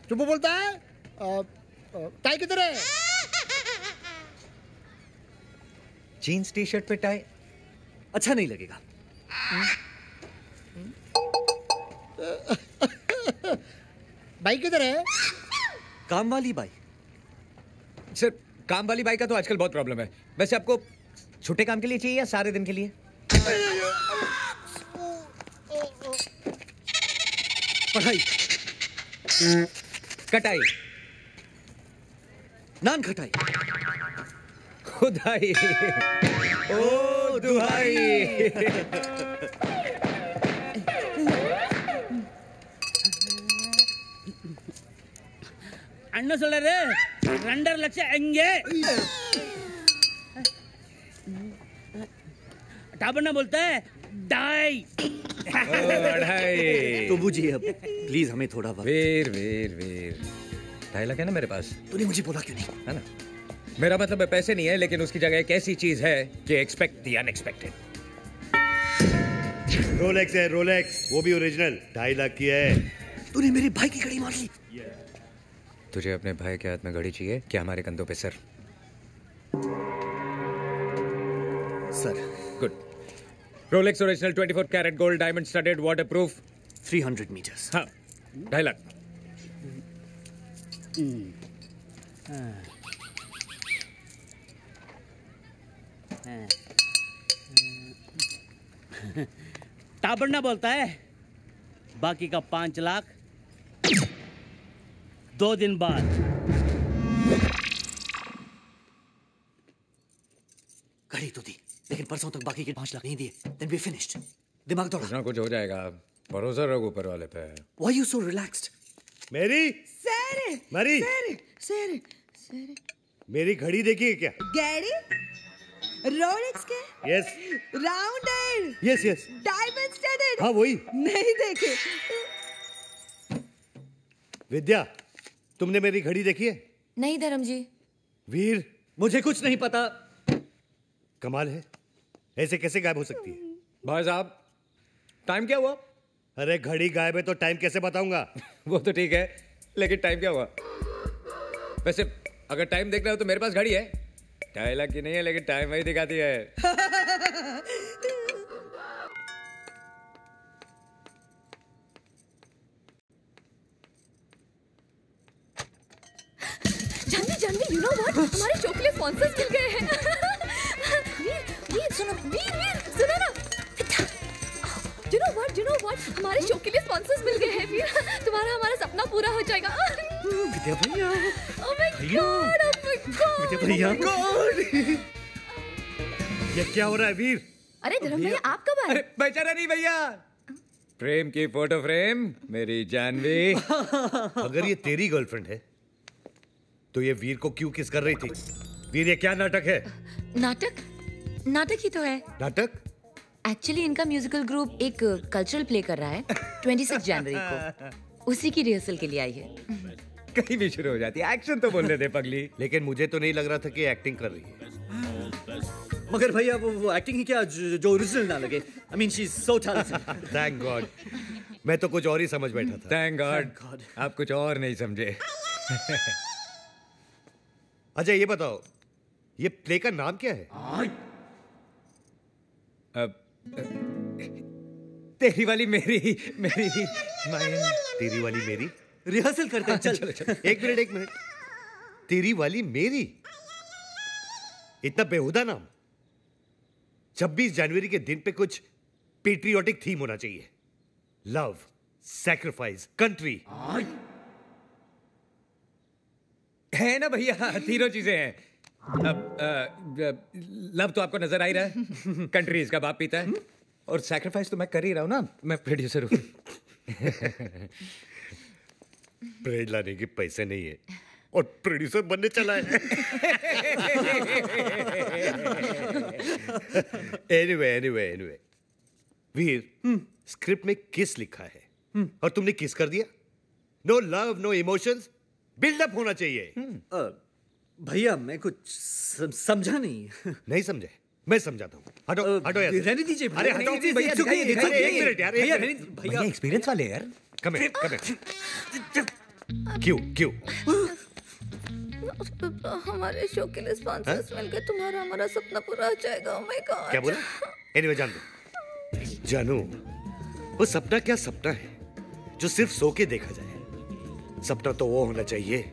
चुप्पू बोलता है टाई किधर है? जीन्स टी शर्ट पे टाई अच्छा नहीं लगेगा। बाइक किधर है? काम वाली बाई। सर काम वाली बाई का तो आजकल बहुत प्रॉब्लम है। वैसे आपको छोटे काम के लिए चाहिए या सारे दिन के लिए? पढ़ाई, कटाई, नान खटाई, खुदाई, ओ दुहाई। ಅಣ್ಣ ಸೊಲ್ಲರೆ 2 ಲಕ್ಷ ಹಂಗೆ टाबन्ना बोलता है डाई। तो बूझिए अब प्लीज हमें थोड़ा वक्त। वीर वीर वीर 2.5 लाख है ना मेरे पास। तूने मुझे बोला क्यों नहीं? है ना, मेरा मतलब है पैसे नहीं है, लेकिन उसकी जगह एक ऐसी चीज है कि एक्सपेक्ट द अनएक्सपेक्टेड। रोलेक्स है, रोलेक्स, वो भी ओरिजिनल, 2.5 लाख की है। तूने मेरे भाई की घड़ी मार ली। तुझे अपने भाई के हाथ में घड़ी चाहिए क्या हमारे कंधों पे sir? Sir good. Rolex original 24 carat gold diamond studded water proof 300 metres. हाँ 2.5 लाख। टाबन्ना बोलता है बाकी का 5 लाख 2 दिन बाद। घड़ी तो दी, लेकिन परसों तक बाकी के 5 लाख नहीं दिए। Then we finished. दिमाग दौड़ा। कुछ ना कुछ हो जाएगा, भरोसा रखो ऊपर वाले पे। Why you so relaxed? मेरी सर मरी सर सर सर मेरी घड़ी देखिए क्या? गैरी रोलेक्स के yes rounded yes yes diamond studded. हाँ वही। नहीं देखे। विद्या तुमने मेरी घड़ी देखी है? नहीं धर्म जी। वीर मुझे कुछ नहीं पता। कमाल है, ऐसे कैसे गायब हो सकती है? भाई साहब टाइम क्या हुआ? अरे घड़ी गायब है तो टाइम कैसे बताऊंगा? वो तो ठीक है, लेकिन टाइम क्या हुआ? वैसे अगर टाइम देखना हो तो मेरे पास घड़ी है, 2.5 लाख की नहीं है, लेकिन टाइम वही दिखाती है। Janhvi Janhvi you know what, हमारे शो के लिए स्पॉन्सर्स मिल गए हैं। वीर वीर सुनो, वीर वीर सुनो ना। यू नो व्हाट हमारे शो के लिए स्पॉन्सर्स मिल गए हैं वीर। तुम्हारा हमारा सपना पूरा हो जाएगा। विद्या भैया, oh my god, oh my god, Vidya भैया, ये क्या हो रहा है वीर? अरे धर्म भैया आप कब आए? अरे बेचारा नहीं भैया, प्रेम की फोटो फ्रेम मेरी जानवी। अगर ये तेरी गर्लफ्रेंड है तो ये वीर को क्यों किस कर रही थी? वीर ये क्या नाटक है? नाटक? नाटक ही तो है। नाटक? एक्चुअली इनका म्यूजिकल ग्रुप एक कल्चरल प्ले कर रहा है 26 जनवरी को, उसी की रिहर्सल के लिए आई है। कहीं भी शुरू हो जाती है, एक्शन तो बोलने दे पगली। लेकिन मुझे तो नहीं लग रहा था कि एक्टिंग कर रही है। मगर भैया वो एक्टिंग ही क्या जो ओरिजिनल ना लगे। I mean she's so talented. Thank God, मैं तो कुछ और ही समझ बैठा था। थैंक गॉड आप कुछ और नहीं समझे। अच्छा ये बताओ, ये प्ले का नाम क्या है? तेरी वाली मेरी मेरी तेरी वाली मेरी। रिहर्सल करते हैं, चल चलो चलो। एक मिनट, तेरी वाली मेरी, इतना बेहुदा नाम। 26 जनवरी के दिन पे कुछ पेट्रियोटिक थीम होना चाहिए। Love, sacrifice, country. है ना भैया, तीनों चीजें हैं। अब लव तो आपको नजर आ ही रहा है, कंट्री इसका बाप पीता है, और सैक्रिफाइस तो मैं कर ही रहा हूं ना, मैं प्रोड्यूसर हूं। ब्रेड लाने के पैसे नहीं है और प्रोड्यूसर बनने चला है। एनीवे वीर, स्क्रिप्ट में किस लिखा है और तुमने किस कर दिया? No love, no emotions, buildup होना चाहिए। भैया मैं कुछ समझा नहीं। नहीं समझे? मैं समझाता हूँ। हटो हटो यार। रहने दीजिए अरे हटो भैया, एक मिनट यार, भैया एक्सपीरियंस वाले यार। कम हियर क्यों हमारे शो के लिए स्पॉन्सर्स मिल गए, तुम्हारा हमारा सपना पूरा हो जाएगा। ओह माय गॉड। क्या बोला? एनीवे जान दो जानू, वो सपना क्या सपना है जो सिर्फ सो के देखा जाए। सपना तो वो होना चाहिए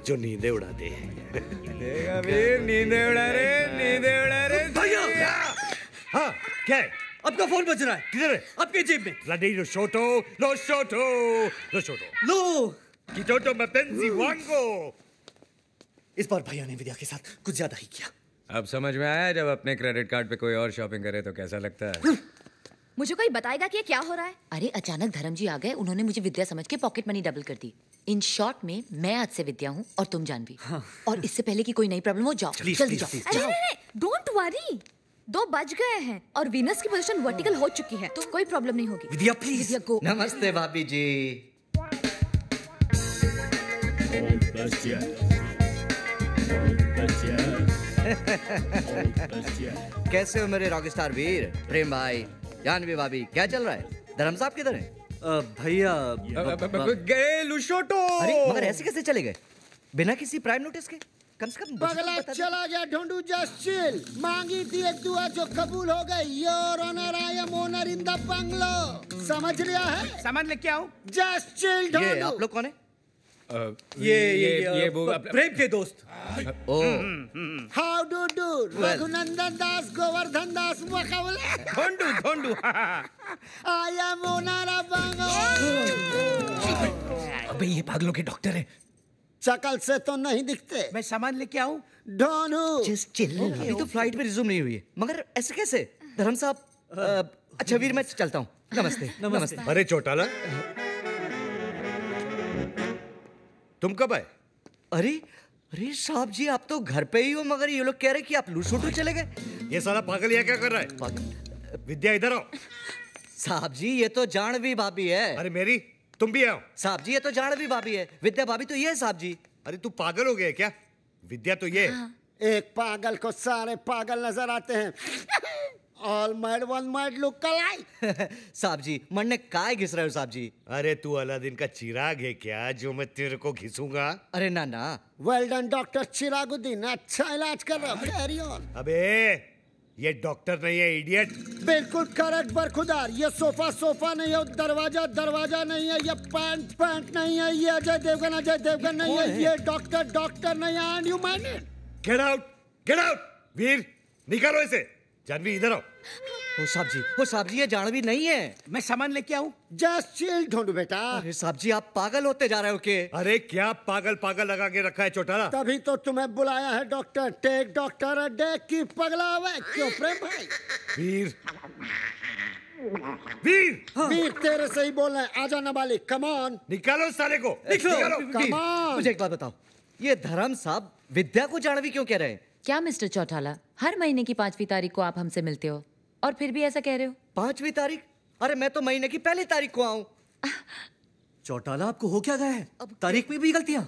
जो नींदें उड़ा दे। देखा वीर, नींदें उड़ा रहे। भैया हाँ क्या है? आपका फोन बज रहा है। किधर है? आपके जेब में। Bloody lo shoto. लो। Kitoto mapenzi wango. इस बार भैया ने विद्या के साथ कुछ ज्यादा ही किया। अब समझ में आया जब अपने क्रेडिट कार्ड पे कोई और शॉपिंग करे तो कैसा लगता है। मुझे कोई बताएगा कि ये क्या हो रहा है? अरे अचानक धर्म जी आ गए, उन्होंने मुझे विद्या समझ के पॉकेट मनी डबल कर दी। इन शॉर्ट में मैं आज से विद्या हूँ और तुम जानवी। और इससे पहले कि कोई नई प्रॉब्लम हो, जाओ जल्दी जाओ। डोंट वरी, 2 बज गए हैं और वीनस की पोजीशन वर्टिकल हो चुकी है, तो कोई प्रॉब्लम नहीं होगी। विद्या प्लीज। विद्या गो। नमस्ते भाभी जी। कैसे हो मेरे रॉकस्टार वीर? प्रेम भाई, जानवी भाभी, क्या चल रहा है? धर्म साहब किधर है? भैया गए लुशोटो। अरे मगर ऐसे कैसे चले गए बिना किसी प्राइम नोटिस के? कम से कम पगला चला गया ढूंढू। Just chill. मांगी थी एक दुआ जो कबूल हो गई। Your honour, I am owner in the bungalow. समझ लिया है? सामान लेके आओ। जस्ट चिल ये ढूंढू। आप लोग कौन है? ये वो प्रेम के दोस्त। ओ हाउ डू डू? रघुनंदन दास, गोवर्धन दास, मुकाबले। ढोंडू। आई एम ओनर ऑफ बंगलो। अबे ये पागलों के डॉक्टर हैं। शकल से तो नहीं दिखते। मैं सामान लेके आऊं? ढूंढू। Just chill. अभी तो फ्लाइट पे रिज्यूम नहीं हुई है, मगर ऐसे कैसे? धर्म साहब अच्छा वीर मैं चलता हूँ। नमस्ते। अरे चौटाला, तुम कब आए? अरे साहब जी आप तो घर पे ही हो, मगर ये लोग कह रहे कि आप लूसोटू चले गए। ये साला पागल यहाँ क्या कर रहा है? विद्या इधर आओ। साहब जी ये तो जानवी भाभी है। अरे मेरी, तुम भी आओ। साहब जी ये तो जानवी भाभी है, विद्या भाभी तो ये है साहब जी। अरे तू पागल हो गया क्या? विद्या तो ये है। एक पागल को सारे पागल नजर आते हैं। All mad one might look alike. साहब जी मन ने काय घिस रहे हो साहब जी? अरे तू अलादीन का चिराग है क्या जो मैं तेरे को घिसूंगा? अरे ना Well done, डॉक्टर चिरागुद्दीन। अच्छा इलाज कर रहा। Carry on. अबे ये डॉक्टर नहीं है, इडियट। बिल्कुल करेक्ट बरखुदार। ये सोफा नहीं है, दरवाजा नहीं है, ये पैंट नहीं है, ये अजय देवगन नहीं है, ये डॉक्टर नहीं है। And you mind it? Get out Veer, निकालो इसे। जानवी इधर आओ। ओ साहब जी ये जानवी नहीं है। मैं सामान लेके आऊं? जस्ट चिल ढूंढू बेटा। अरे साहब जी आप पागल होते जा रहे हो के? अरे क्या पागल लगा के रखा है चौटाला? तभी तो तुम्हें बुलाया है doctor. Take doctor a day की पगला हुआ है। क्यों प्रेम भाई? वीर तेरे से ही बोल रहे हैं। आजा नाबालिग, कम ऑन। निकालो साले को। निकालो। Come on. मुझे एक बात बताओ, ये धर्म साहब विद्या को जानवी क्यों कह रहे हैं? क्या मिस्टर चौटाला, हर महीने की 5वीं तारीख को आप हमसे मिलते हो और फिर भी ऐसा कह रहे हो? 5वीं तारीख? अरे मैं तो महीने की पहली तारीख को आऊं। चौटाला आपको हो क्या गया है? अब तारीख में भी गलतियां?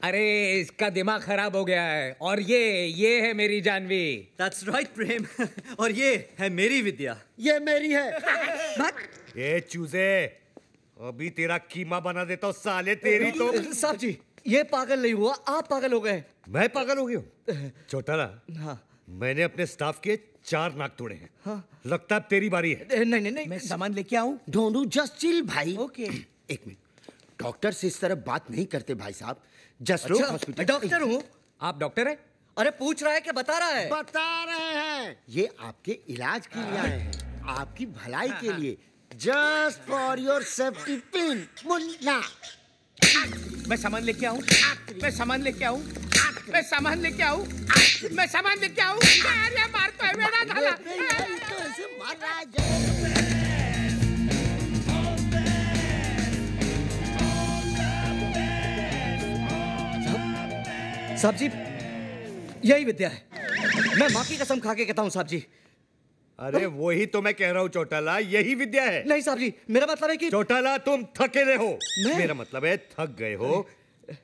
अरे इसका दिमाग खराब हो गया है। और ये है मेरी जानवी। That's right प्रेम। और ये है मेरी विद्या। ये मेरी है। ये चूजे, अभी तेरा कीमा बना देता हूँ साले। तेरी तो। साहब जी ये पागल नहीं हुआ, आप पागल हो गए। मैं पागल हो गया हूँ? चौटाला, हाँ मैंने अपने स्टाफ के 4 नाक तोड़े हैं। हाँ। लगता है अब तेरी बारी है। नहीं मैं सामान लेके आऊं? ढूंढू जस्ट चिल भाई। ओके। एक मिनट, डॉक्टर से इस तरह बात नहीं करते भाई साहब। जस्ट अच्छा, हॉस्पिटल। डॉक्टर हूँ। आप डॉक्टर हैं? अरे पूछ रहा है कि बता रहा है? बता रहे हैं। ये आपके इलाज के लिए आए हैं, आपकी भलाई के लिए। Just for your safety pin. Munna मैं सामान लेके आऊं? मैं सामान लेके आऊं? अरे मार तो है मेरा झाला। तो ऐसे मार रहा है। साहब जी यही विद्या है, मैं माँ की कसम खा के कहता हूँ साहब जी। अरे वही तो मैं कह रहा हूँ चौटाला, यही विद्या है। नहीं साहब जी, मेरा मतलब है कि चौटाला तुम थके हो। मैं? मेरा मतलब है थक गए हो,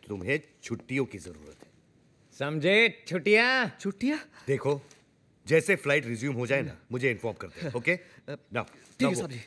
तुम्हें छुट्टियों की जरूरत है। समझे? छुट्टियां? देखो जैसे फ्लाइट रिज्यूम हो जाए ना, मुझे इन्फॉर्म कर दे। ओके? नाउ ठीक है साहब जी।